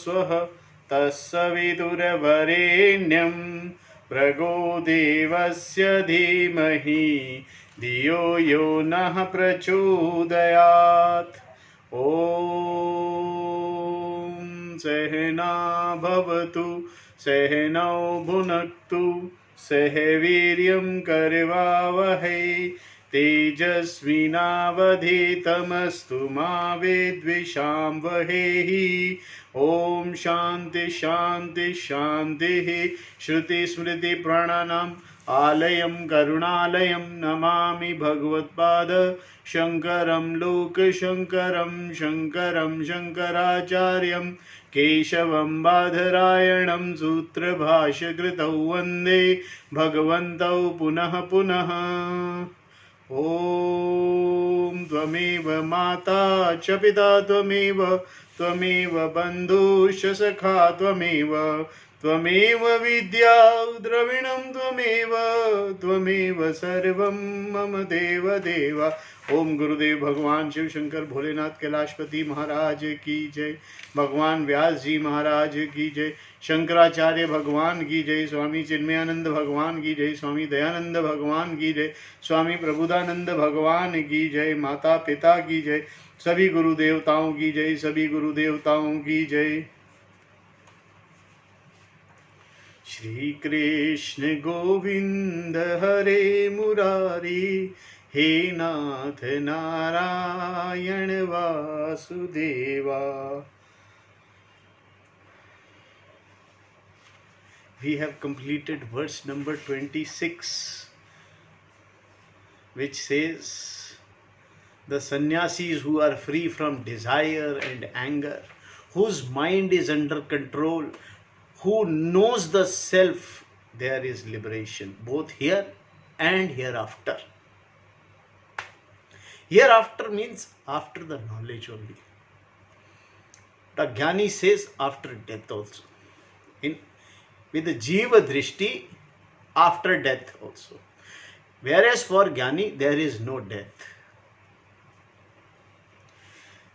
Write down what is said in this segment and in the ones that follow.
स्वः तत्सवितुर्वरेण्यं भर्गो देवस्य धीमहि धियो यो नः प्रचोदयात्। ॐ सहना भवतु सहनौ भुनक्तु सह वीर्यं करवावहै तेजस्विनावधीतमस्तु मा विद्विषावहै। ॐ शान्ति शान्ति शान्तिः। श्रुतिस्मृतिप्राणानाम् आलयं करुणालयं नमामि भगवत्पाद शङ्करं लोकशङ्करं शङ्करं शङ्कराचार्यं केशवं बादरायणं सूत्रभाष्यकृतौ वन्दे भगवन्तौ पुनः पुनः। ॐ त्वमेव माता च पिता त्वमेव त्वमेव बन्धुश्च सखा त्वमेव त्वमेव विद्या द्रविणं त्वमेव सर्वं मम देव देव। ओम गुरुदेव भगवान शिव शंकर भोलेनाथ कैलाशपति महाराज की जय, भगवान व्यास जी महाराज की जय, शंकराचार्य भगवान की जय, स्वामी चिन्मयानंद भगवान की जय, स्वामी दयानंद भगवान की जय, स्वामी प्रबुधानंद भगवान की जय, माता पिता की जय, सभी गुरु देवताओं की जय, सभी गुरु देवताओं की जय। श्री कृष्ण गोविंद हरे मुरारी हे नाथ Narayan Vasudeva. We have completed verse number 26, which says the sannyasis who are free from desire and anger, whose mind is under control, who knows the self, there is liberation both here and hereafter. Hereafter means after the knowledge only. The Jnani says after death also. With the Jiva Drishti, after death also. Whereas for Jnani, there is no death.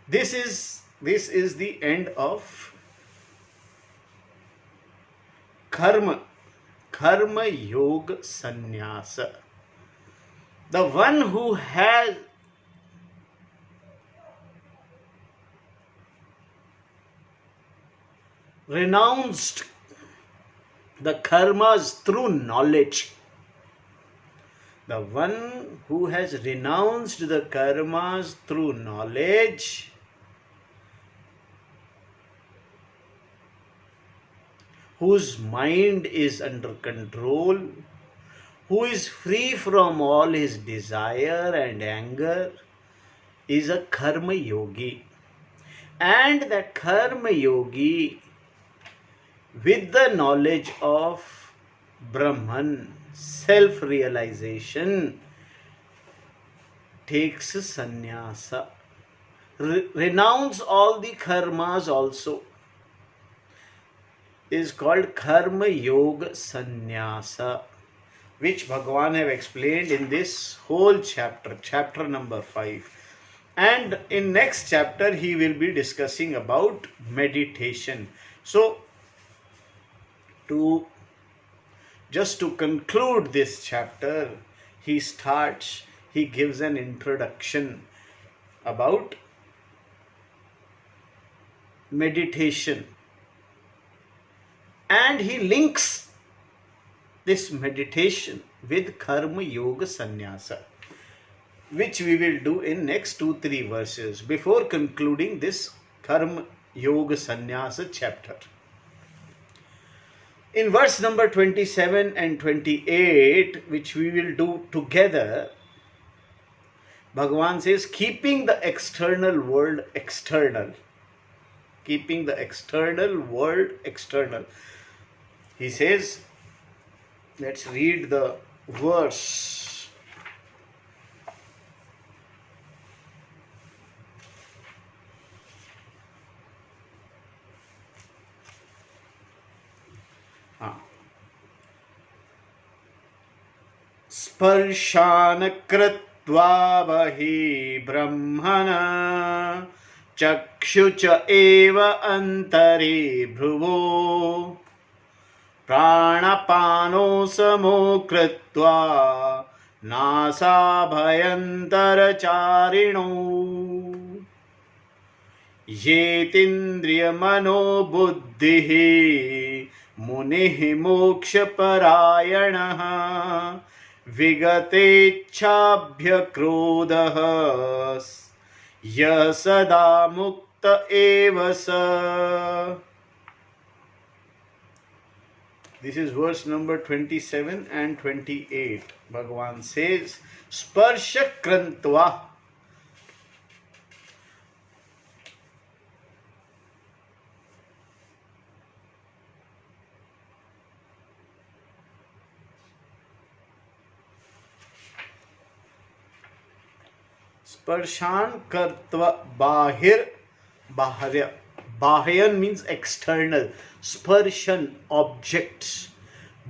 This is the end of Karma Yoga Sannyasa. The one who has renounced the karmas through knowledge, the one who has renounced the karmas through knowledge, whose mind is under control, who is free from all his desire and anger, is a karma yogi. And that karma yogi, with the knowledge of Brahman, self-realization, takes sannyasa, renounce all the karmas also, is called Karma Yoga Sannyasa, which Bhagavan have explained in this whole chapter, chapter number 5. And in next chapter he will be discussing about meditation. So just to conclude this chapter, he gives an introduction about meditation, and he links this meditation with Karma Yoga Sannyasa, which we will do in next 2-3 verses before concluding this Karma Yoga Sannyasa chapter. In verse number 27 and 28, which we will do together, Bhagavan says, keeping the external world external. Keeping the external world external. He says, let's read the verse. स्पर्शान् कृत्वा बहि ब्रह्मण चक्षु च एव अंतरे भ्रुवो प्राणपानो समो कृत्वा नासाभयन्तरचारिणौ येतीन्द्रियमनोबुद्धिः मुनिः मोक्षपरायणः विगतेच्छाभ्यक्रोधः यः सदा मुक्त एव स. This is verse number 27 and 28. Bhagavan says, Sparsha krantva. Sparshan kartva bahir baharya. Bahyan means external. Sparshan, objects.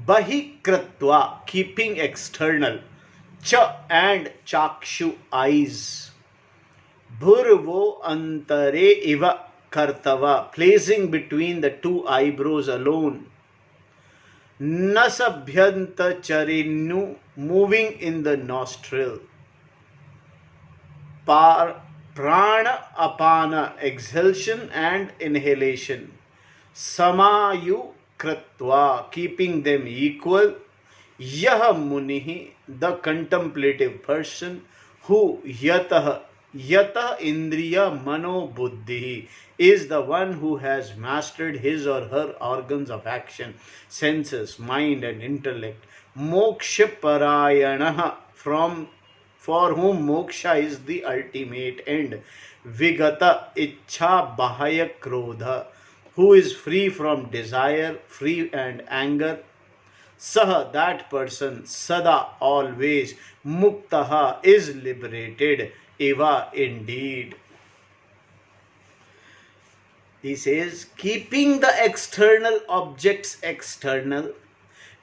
Bahi kratva, keeping external. Cha and chakshu, eyes. Bhurvo antare iva kartava, placing between the two eyebrows alone. Nasabhyanta charinu, moving in the nostril. Prana apana, exhalation and inhalation. Samayu kratva, keeping them equal. Yah munihi, the contemplative person, who yatah indriya mano buddhi, is the one who has mastered his or her organs of action, senses, mind and intellect. Moksha parayanaha, for whom moksha is the ultimate end. Vigata ichha bahaya krodha, who is free from desire, free and anger. Saha, that person, sada, always, muktaha, is liberated, eva, indeed. He says, keeping the external objects external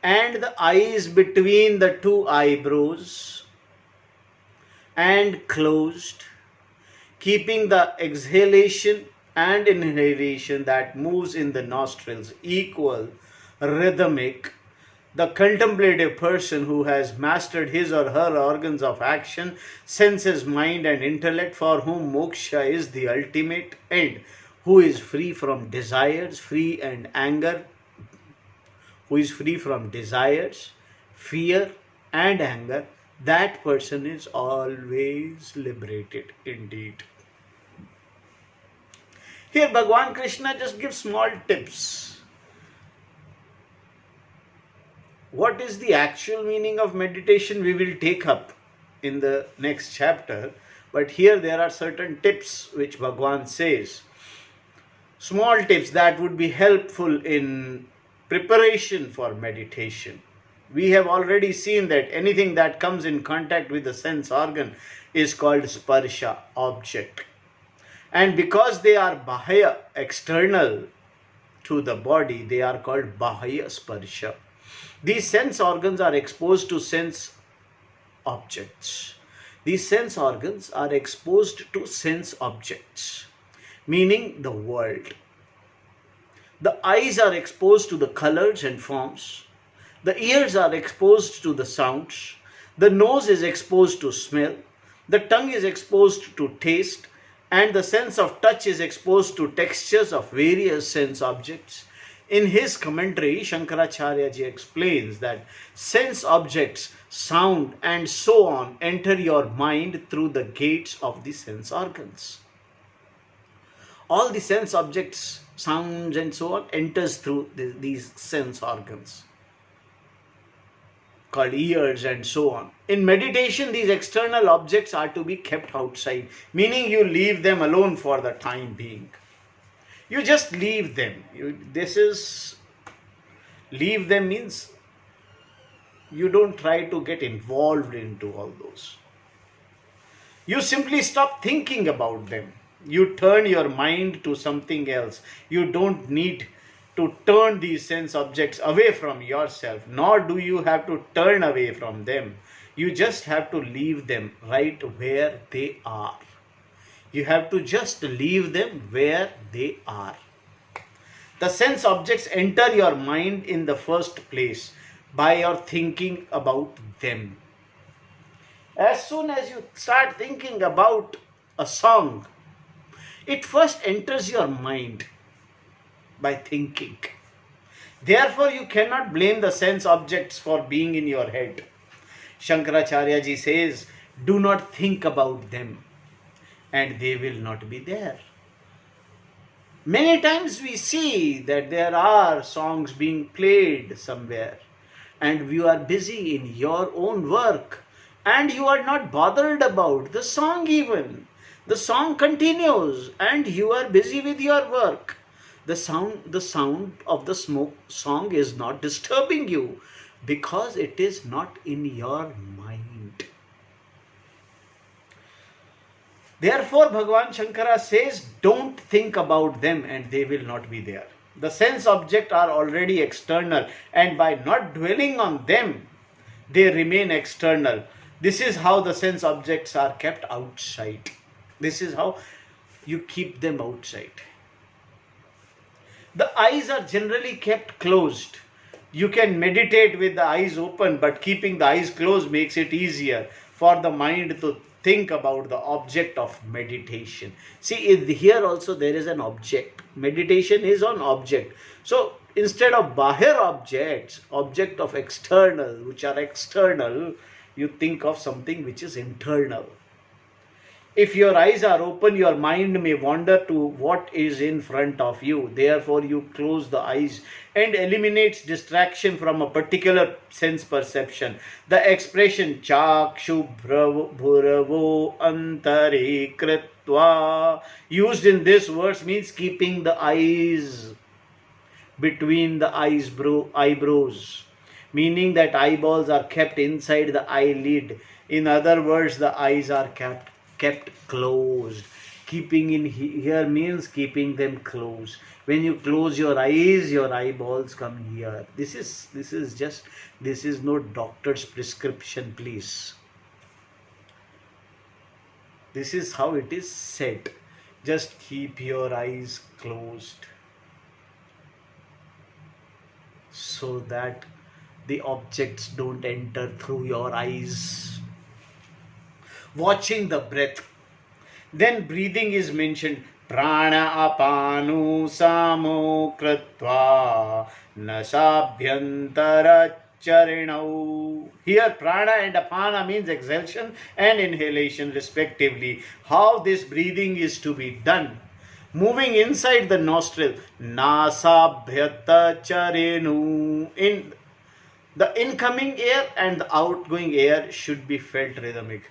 and the eyes between the two eyebrows and closed, keeping the exhalation and inhalation that moves in the nostrils equal, rhythmic, the contemplative person who has mastered his or her organs of action, senses, mind and intellect, for whom moksha is the ultimate end, who is free from desires, free and anger, who is free from desires, fear and anger, that person is always liberated indeed. Here Bhagavan Krishna just gives small tips. What is the actual meaning of meditation we will take up in the next chapter, but here there are certain tips which Bhagavan says. Small tips that would be helpful in preparation for meditation. We have already seen that anything that comes in contact with the sense organ is called sparsha, object. And because they are bahaya, external to the body, they are called bahaya sparsha. These sense organs are exposed to sense objects. These sense organs are exposed to sense objects, meaning the world. The eyes are exposed to the colors and forms. The ears are exposed to the sounds. The nose is exposed to smell. The tongue is exposed to taste. And the sense of touch is exposed to textures of various sense objects. In his commentary, Shankaracharya ji explains that sense objects, sound and so on enter your mind through the gates of the sense organs. All the sense objects, sounds and so on enters through these sense organs, called ears and so on. In meditation, these external objects are to be kept outside, meaning you leave them alone for the time being. You just leave them. Leave them means you don't try to get involved into all those. You simply stop thinking about them. You turn your mind to something else. You don't need to turn these sense objects away from yourself, nor do you have to turn away from them. You just have to leave them right where they are. You have to just leave them where they are. The sense objects enter your mind in the first place by your thinking about them. As soon as you start thinking about a song, it first enters your mind by thinking. Therefore, you cannot blame the sense objects for being in your head. Shankaracharya ji says, do not think about them and they will not be there. Many times we see that there are songs being played somewhere and you are busy in your own work and you are not bothered about the song even. The song continues and you are busy with your work. The sound of the song is not disturbing you because it is not in your mind. Therefore, Bhagavan Shankara says, don't think about them and they will not be there. The sense objects are already external and by not dwelling on them, they remain external. This is how the sense objects are kept outside. This is how you keep them outside. The eyes are generally kept closed. You can meditate with the eyes open, but keeping the eyes closed makes it easier for the mind to think about the object of meditation. See, here also there is an object. Meditation is on object. So, instead of bahir objects, object of external, which are external, you think of something which is internal. If your eyes are open, your mind may wander to what is in front of you. Therefore, you close the eyes and eliminates distraction from a particular sense perception. The expression chakshu bhuravo antare kritva used in this verse means keeping the eyes between the eyebrows, meaning that eyeballs are kept inside the eyelid. In other words, the eyes are kept closed. Keeping in here means keeping them closed. When you close your eyes, your eyeballs come here. This is no doctor's prescription, please. This is how it is said. Just keep your eyes closed so that the objects don't enter through your eyes. Watching the breath. Then breathing is mentioned. Prana apanu samo kritva nasabhyantara charinau. Here prana and apana means exhalation and inhalation respectively. How this breathing is to be done? Moving inside the nostril. Nasabhyata charinu. In the incoming air and the outgoing air should be felt rhythmic.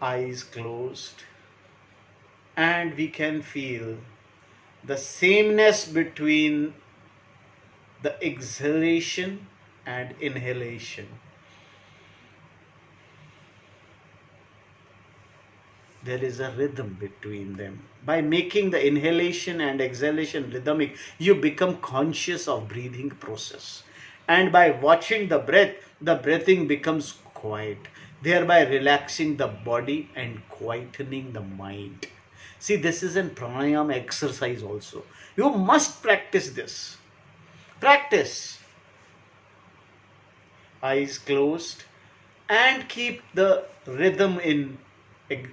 Eyes closed, and we can feel the sameness between the exhalation and inhalation. There is a rhythm between them. By making the inhalation and exhalation rhythmic, you become conscious of breathing process. And by watching the breath, the breathing becomes quiet, thereby relaxing the body and quietening the mind. See, this is an pranayama exercise also. You must practice this. Practice. Eyes closed and keep the rhythm in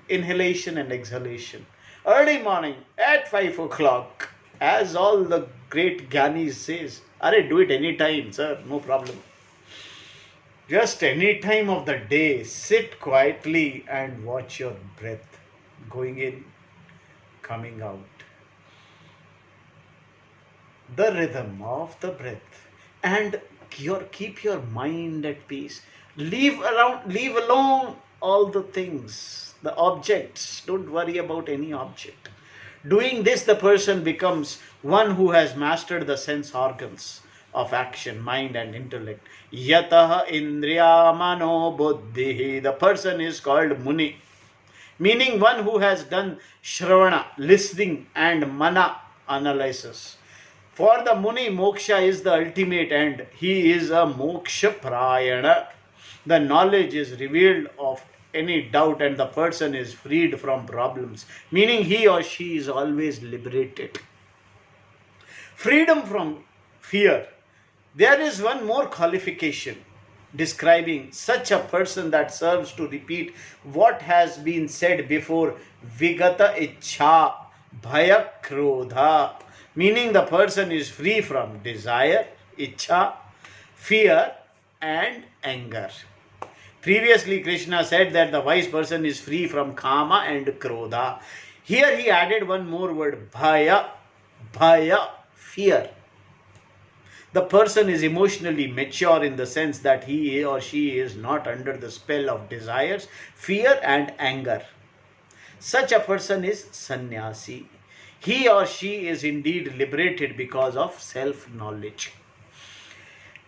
inhalation and exhalation. Early morning at 5 o'clock, as all the great Gyanis says, do it anytime, sir, no problem. Just any time of the day, sit quietly and watch your breath going in, coming out. The rhythm of the breath, and keep your mind at peace. Leave alone all the things, the objects. Don't worry about any object. Doing this, the person becomes one who has mastered the sense organs of action, mind and intellect. Yataha indriya mano buddhi. The person is called Muni. meaning one who has done Shravana, listening, and Mana, analysis. For the Muni, moksha is the ultimate end. He is a moksha prayana. The knowledge is revealed of any doubt and the person is freed from problems, meaning he or she is always liberated. Freedom from fear. There is one more qualification describing such a person that serves to repeat what has been said before. Vigata ichha bhaya krodha, meaning the person is free from desire, ichha, fear, and anger. Previously, Krishna said that the wise person is free from kama and krodha. Here he added one more word, bhaya, fear. The person is emotionally mature in the sense that he or she is not under the spell of desires, fear, and anger. Such a person is sannyasi. He or she is indeed liberated because of self-knowledge.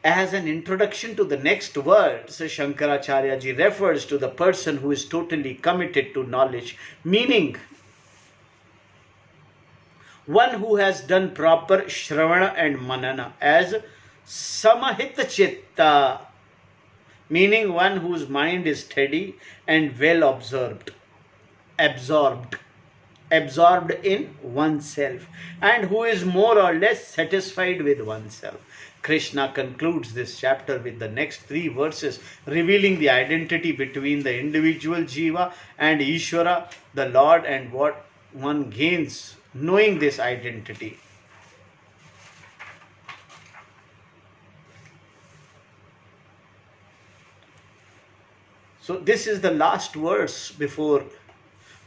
As an introduction to the next words, Shankaracharya ji refers to the person who is totally committed to knowledge, meaning one who has done proper Shravana and Manana, as Samahita Chitta, meaning one whose mind is steady and well absorbed in oneself, and who is more or less satisfied with oneself. Krishna concludes this chapter with the next 3 verses, revealing the identity between the individual Jiva and Ishvara, the Lord, and what one gains knowing this identity. So this is the last verse before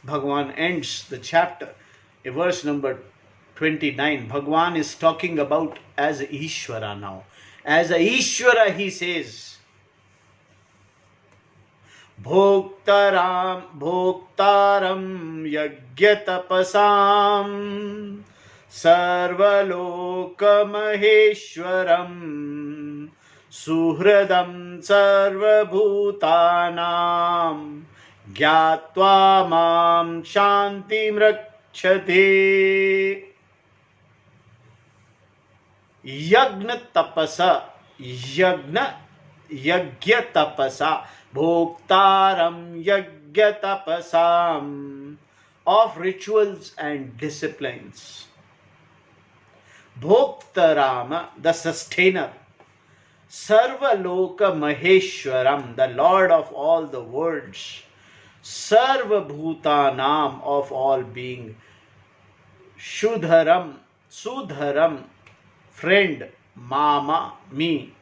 Bhagavan ends the chapter. In verse number 29, Bhagavan is talking about as Ishvara now. As a Ishvara, he says, Bhoktaram yagyatapasam sarvalokamaheeshwaram suhradam sarvabhutanam gyatva mam shantim rakshate. Yagna tapasa, yagya tapasa, bhoktaram yagya tapasam, of rituals and disciplines. Bhoktarama, the sustainer. Sarvaloka maheshwaram, the Lord of all the worlds. Sarvabhutanam, of all being. Sudharam, friend, mama, me.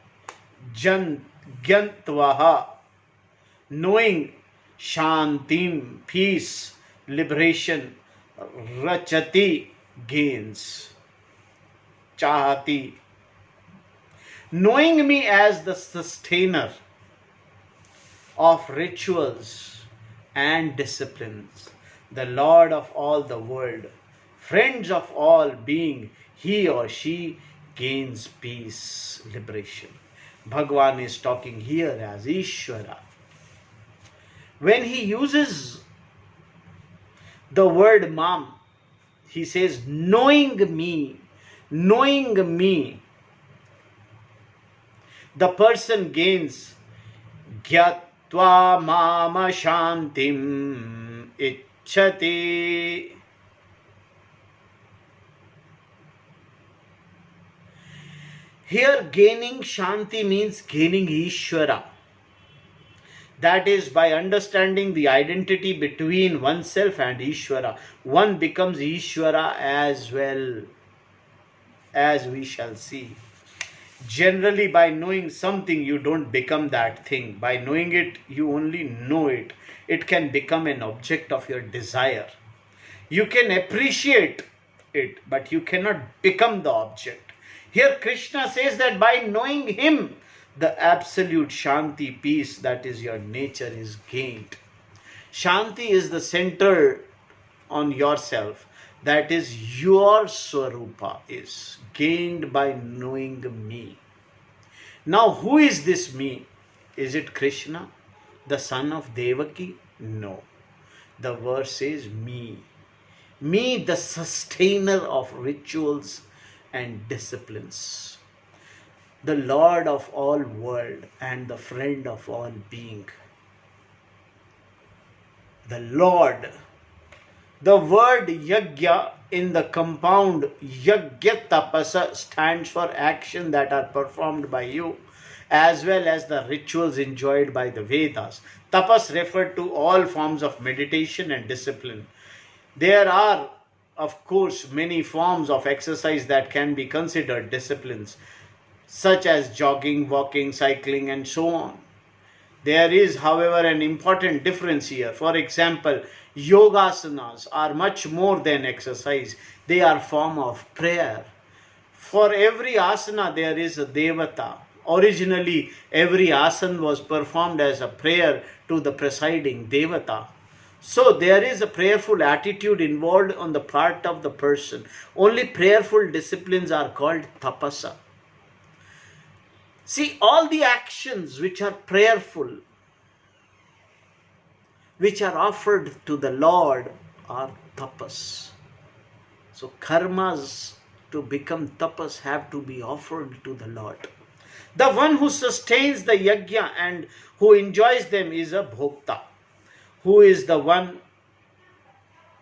Gyantvaha, knowing, shantim, peace, liberation. Rachati, gains. Chahati, knowing me as the sustainer of rituals and disciplines, the Lord of all the world, friends of all being, he or she gains peace, liberation. Bhagavan is talking here as Ishvara. When he uses the word mam, he says, knowing me, the person gains gyatva mama shantim ichchati. Here gaining Shanti means gaining Ishvara. That is, by understanding the identity between oneself and Ishvara, one becomes Ishvara as well, as we shall see. Generally, by knowing something, you don't become that thing. By knowing it, you only know it. It can become an object of your desire. You can appreciate it, but you cannot become the object. Here Krishna says that by knowing him, the absolute Shanti, peace, that is your nature, is gained. Shanti is the center on yourself. That is your Swarupa, is gained by knowing me. Now who is this me? Is it Krishna, the son of Devaki? No. The verse is me. Me, the sustainer of rituals and disciplines, the Lord of all world and the friend of all being. The Lord. The word yajna in the compound yajna tapasa stands for action that are performed by you, as well as the rituals enjoyed by the Vedas. Tapas referred to all forms of meditation and discipline. There are, of course, many forms of exercise that can be considered disciplines, such as jogging, walking, cycling, and so on. There is, however, an important difference here. For example, yogasanas are much more than exercise. They are form of prayer. For every asana there is a devata. Originally, every asana was performed as a prayer to the presiding devata. So there is a prayerful attitude involved on the part of the person. Only prayerful disciplines are called tapasa. See, all the actions which are prayerful, which are offered to the Lord, are tapas. So karmas to become tapas have to be offered to the Lord. The one who sustains the yajna and who enjoys them is a bhokta. Who is the one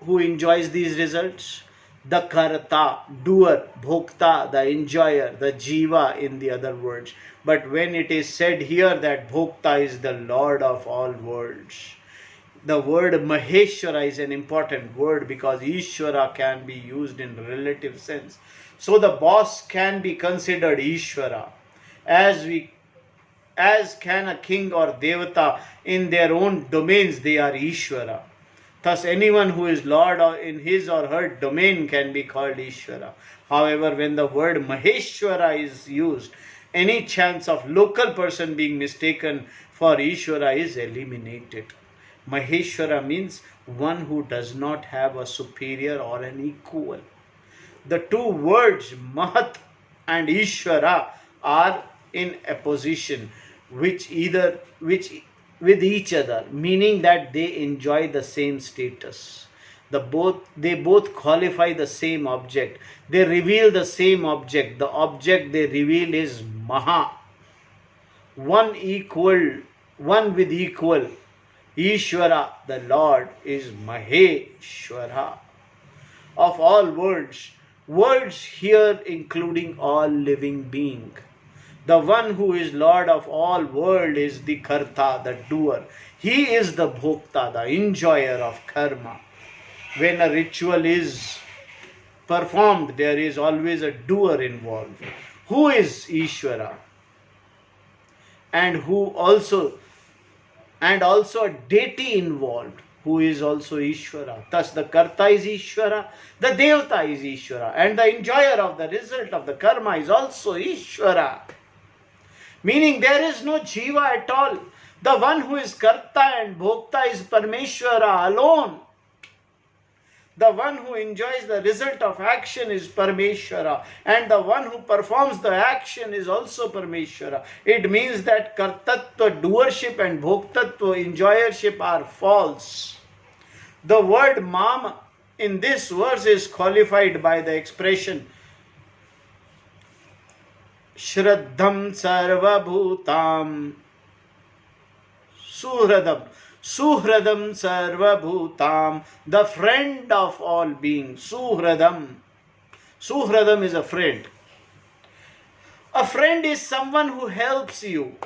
who enjoys these results? The karta, doer, bhokta, the enjoyer, the jiva in the other words. But when it is said here that bhokta is the Lord of all worlds, the word Maheshwara is an important word because Ishvara can be used in relative sense. So the boss can be considered Ishvara, as can a king or devata. In their own domains they are Ishvara. Thus anyone who is Lord in his or her domain can be called Ishvara. However, when the word Maheshwara is used, any chance of local person being mistaken for Ishvara is eliminated. Maheshwara means one who does not have a superior or an equal. The two words Mahat and Ishvara are in opposition with each other, meaning that they enjoy the same status. They both qualify the same object. They reveal the same object. The object they reveal is Maha. One with equal. Ishvara, the Lord, is Maheshwara. Of all worlds here including all living being. The one who is Lord of all world is the Karta, the doer. He is the Bhokta, the enjoyer of karma. When a ritual is performed, there is always a doer involved. Who is Ishvara? And also a deity involved, who is also Ishvara. Thus the Karta is Ishvara, the Devata is Ishvara, and the enjoyer of the result of the karma is also Ishvara. Meaning there is no Jiva at all. The one who is Karta and Bhokta is Parmeshwara alone. The one who enjoys the result of action is Parmeshwara, and the one who performs the action is also Parmeshwara. It means that Kartatva, doership, and Bhoktatva, enjoyership, are false. The word Mam in this verse is qualified by the expression Shraddham Sarvabhutam Suhradam. Suhradam Sarvabhutam, the friend of all beings. Suhradam. Suhradam is a friend. A friend is someone who helps you.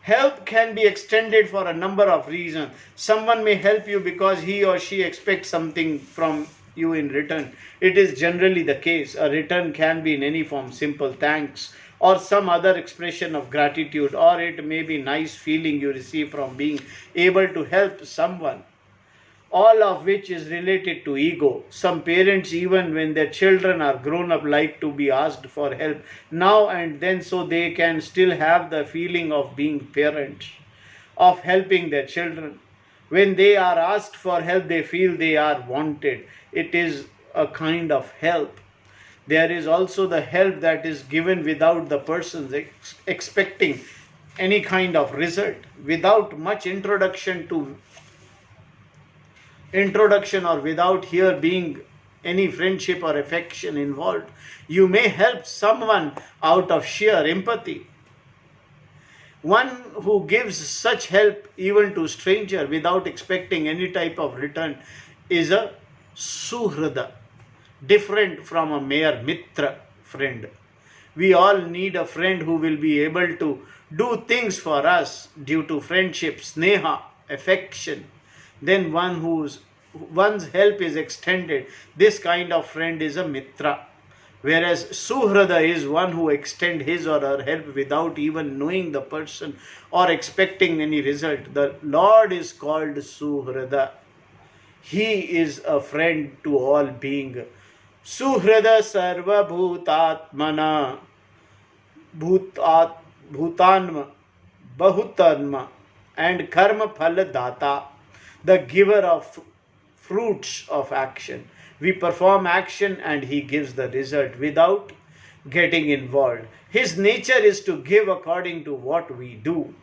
Help can be extended for a number of reasons. Someone may help you because he or she expects something from you in return. It is generally the case. A return can be in any form: simple thanks, or some other expression of gratitude, or it may be nice feeling you receive from being able to help someone, all of which is related to ego. Some parents, even when their children are grown up, like to be asked for help now and then, so they can still have the feeling of being parents, of helping their children. When they are asked for help, they feel they are wanted. It is a kind of help. There is also the help that is given without the person expecting any kind of result, without much introduction to introduction or without here being any friendship or affection involved. You may help someone out of sheer empathy. One who gives such help even to stranger without expecting any type of return is a suhrada, different from a mere mitra, friend. We all need a friend who will be able to do things for us due to friendship, sneha, affection. Then one's help is extended. This kind of friend is a mitra. Whereas Suhrada is one who extends his or her help without even knowing the person or expecting any result. The Lord is called Suhrada. He is a friend to all being. Suhrada sarva bhutatmana bhutanma bahutanma and karma phala data, the giver of fruits of action. We perform action and he gives the result without getting involved. His nature is to give according to what we do.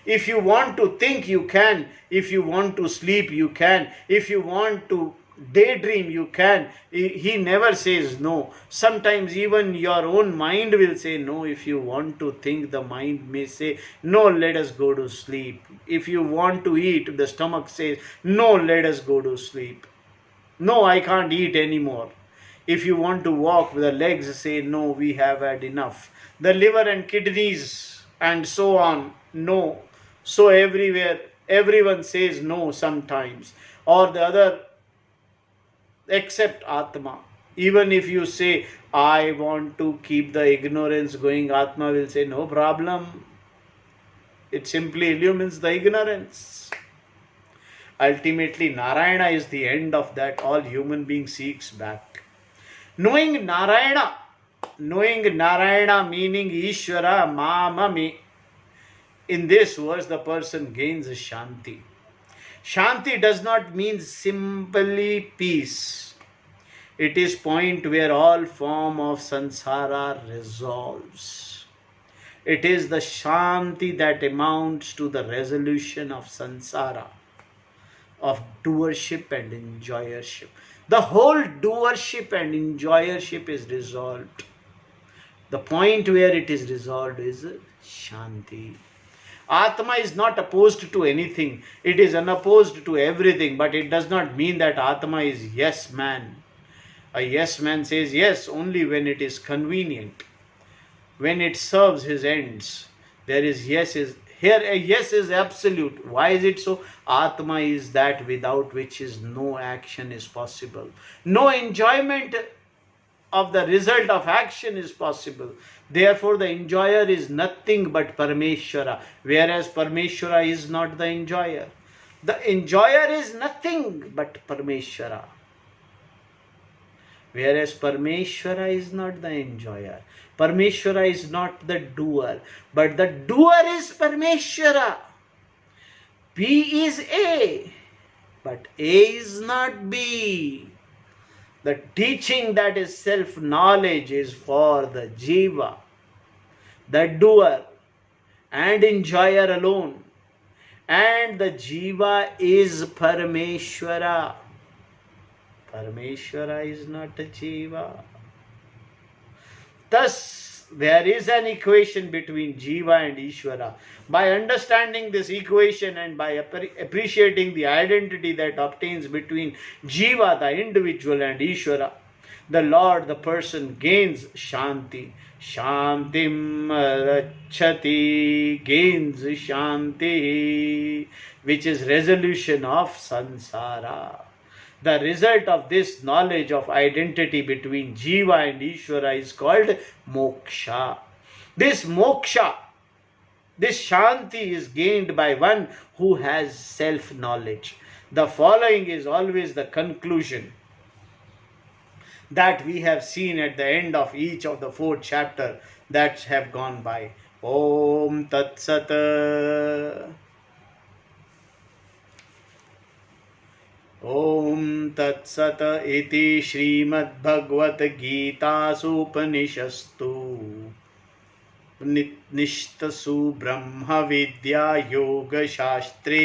If you want to think, you can. If you want to sleep, you can. If you want to daydream, you can. He never says no. Sometimes even your own mind will say no. If you want to think, the mind may say no, let us go to sleep. If you want to eat, the stomach says no, let us go to sleep. No, I can't eat anymore. If you want to walk, the legs say no, we have had enough. The liver and kidneys and so on, no. So everywhere, everyone says no sometimes. Or the other, except Atma. Even if you say, I want to keep the ignorance going, Atma will say, no problem. It simply illumines the ignorance. Ultimately, Narayana is the end of that. All human being seeks back. Knowing Narayana meaning Ishvara, Mamami. In this verse, the person gains Shanti. Shanti does not mean simply peace. It is point where all form of samsara resolves. It is the Shanti that amounts to the resolution of samsara, of doership and enjoyership. The whole doership and enjoyership is resolved. The point where it is resolved is Shanti. Atma is not opposed to anything. It is unopposed to everything, but it does not mean that Atma is yes man. A yes man says yes only when it is convenient, when it serves his ends. There is yes is here, a yes is absolute. Why is it so? Atma is that without which is no action is possible. No enjoyment of the result of action is possible. Therefore, the enjoyer is nothing but Parmeshwara, whereas Parmeshwara is not the enjoyer. The enjoyer is nothing but Parmeshwara, whereas Parmeshwara is not the enjoyer. Parmeshwara is not the doer, but the doer is Parmeshwara. B is A, but A is not B. The teaching that is self-knowledge is for the jiva, the doer and enjoyer alone. And the jiva is Parameshwara. Parameshwara is not a jiva. Thus, there is an equation between jiva and Ishvara. By understanding this equation and by appreciating the identity that obtains between jiva, the individual, and Ishvara, the Lord, the person, gains Shanti. Shantim rachati, gains Shanti, which is resolution of samsara. The result of this knowledge of identity between Jiva and Ishvara is called moksha. This moksha, this Shanti is gained by one who has self-knowledge. The following is always the conclusion that we have seen at the end of each of the 4 chapters that have gone by. Om Tat Sat. Om Tat Sat iti Srimad Bhagavad Gita Upanishadstu निष्तसु ब्रह्म विद्या योग शास्त्रे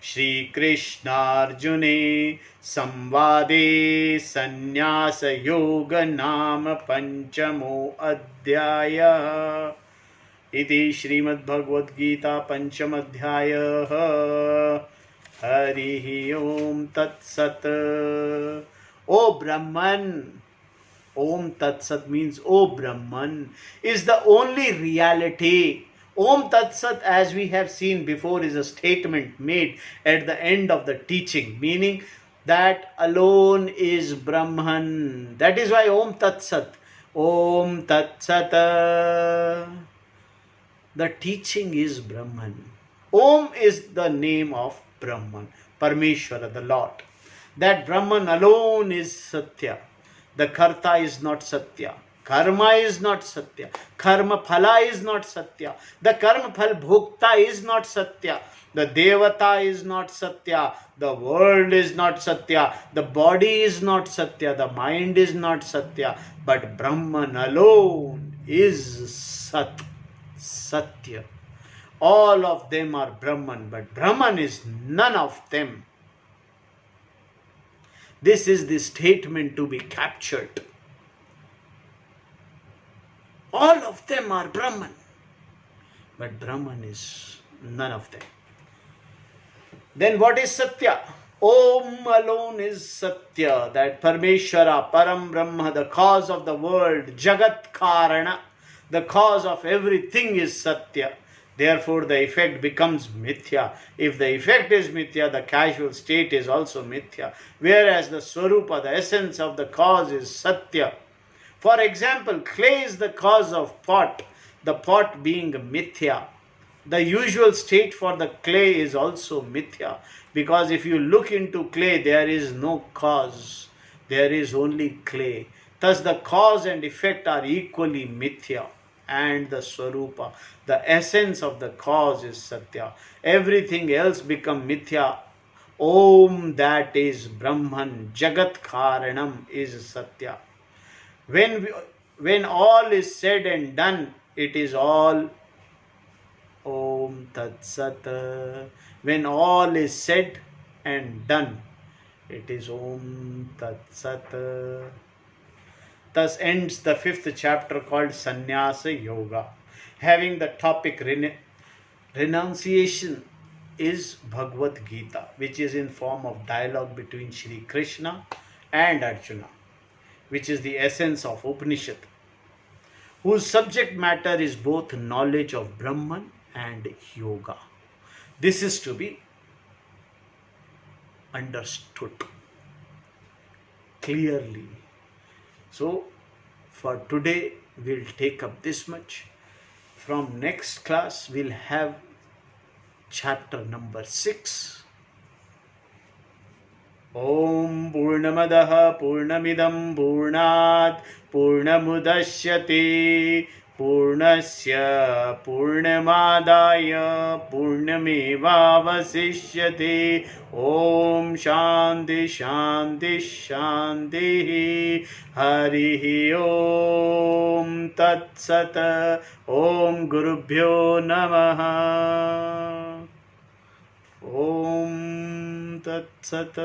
श्रीकृष्णार्जुने संवादे संन्यास योग नाम पंचमो अध्यायः। इति श्रीमद्भगवद्गीता पंचम अध्यायः। हरिः ओम तत्सत्। ओ ब्रह्मन, Om Tat Sat means O Brahman is the only reality. Om Tat Sat, as we have seen before, is a statement made at the end of the teaching, meaning that alone is Brahman. That is why Om Tat Sat. Om Tat Sat. The teaching is Brahman. Om is the name of Brahman, Parmeshwara, the Lord. That Brahman alone is Satya. The karta is not satya. Karma is not satya. Karma phala is not satya. The karma phal bhokta is not satya. The devata is not satya. The world is not satya. The body is not satya. The mind is not satya. But Brahman alone is sat, satya. All of them are Brahman, but Brahman is none of them. This is the statement to be captured. All of them are Brahman, but Brahman is none of them. Then what is Satya? Om alone is Satya, that Parmeshwara, Param Brahma, the cause of the world, Jagat Karana, the cause of everything is Satya. Therefore, the effect becomes mithya. If the effect is mithya, the casual state is also mithya. Whereas the swarupa, the essence of the cause, is satya. For example, clay is the cause of pot, the pot being mithya. The usual state for the clay is also mithya. Because if you look into clay, there is no cause. There is only clay. Thus, the cause and effect are equally mithya. And the swarupa, the essence of the cause, is satya. Everything else become mithya. Om, that is Brahman, Jagat Karanam, is satya. When all is said and done, it is all Om Tat Sat. When all is said and done, it is Om Tat Sat. Thus ends the 5th chapter called Sannyasa Yoga. Having the topic renunciation is Bhagavad Gita, which is in form of dialogue between Shri Krishna and Arjuna, which is the essence of Upanishad, whose subject matter is both knowledge of Brahman and Yoga. This is to be understood clearly. So, for today, we'll take up this much. From next class, we'll have chapter number 6. Om Purnamadaha Purnamidam Purnat Purnamudashyate Purnasya Purnamadaya Purnamevavasishyate. Om Shanti Shanti Shanti. Harihi Om Tat Sat. Om Gurubhyo Namaha. Om Tat Sat.